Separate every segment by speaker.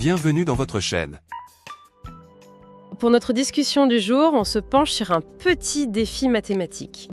Speaker 1: Bienvenue dans votre chaîne.
Speaker 2: Pour notre discussion du jour, on se penche sur un petit défi mathématique.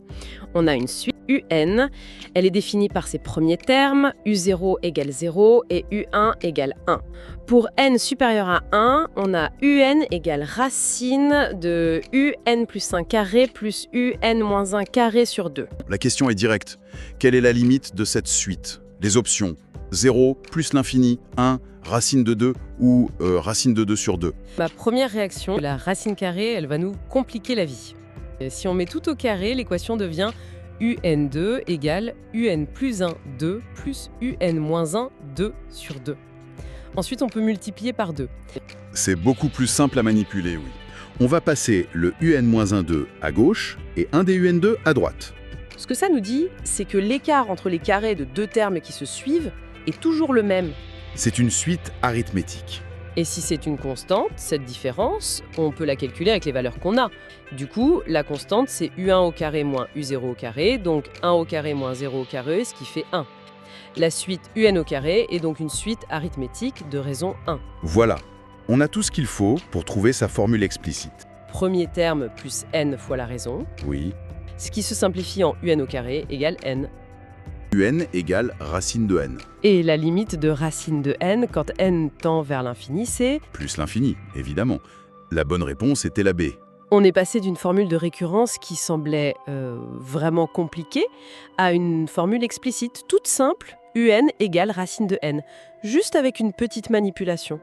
Speaker 2: On a une suite UN, elle est définie par ses premiers termes, U0 égale 0 et U1 égale 1. Pour n supérieur à 1, on a UN égale racine de UN plus 1 carré plus UN moins 1 carré sur 2.
Speaker 3: La question est directe. Quelle est la limite de cette suite? Les options 0 plus l'infini, 1, racine de 2 ou racine de 2 sur 2.
Speaker 2: Ma première réaction, la racine carrée, elle va nous compliquer la vie. Et si on met tout au carré, l'équation devient UN2 égale UN plus 1, 2 plus UN moins 1, 2 sur 2. Ensuite, on peut multiplier par 2.
Speaker 3: C'est beaucoup plus simple à manipuler, oui. On va passer le UN-1,2 à gauche et un des UN2 à droite.
Speaker 2: Ce que ça nous dit, c'est que l'écart entre les carrés de deux termes qui se suivent est toujours le même.
Speaker 3: C'est une suite arithmétique.
Speaker 2: Et si c'est une constante, cette différence, on peut la calculer avec les valeurs qu'on a. Du coup, la constante, c'est U1 au carré moins U0 au carré, donc 1 au carré moins 0 au carré, ce qui fait 1. La suite UN au carré est donc une suite arithmétique de raison 1.
Speaker 3: Voilà, on a tout ce qu'il faut pour trouver sa formule explicite.
Speaker 2: Premier terme plus n fois la raison,
Speaker 3: Oui,
Speaker 2: ce qui se simplifie en UN au carré égale n.
Speaker 3: UN égale racine de n,
Speaker 2: Et la limite de racine de n, quand n tend vers l'infini, c'est...
Speaker 3: plus l'infini, évidemment. La bonne réponse était la B.
Speaker 2: On est passé d'une formule de récurrence qui semblait vraiment compliquée à une formule explicite, toute simple, UN égale racine de n, juste avec une petite manipulation.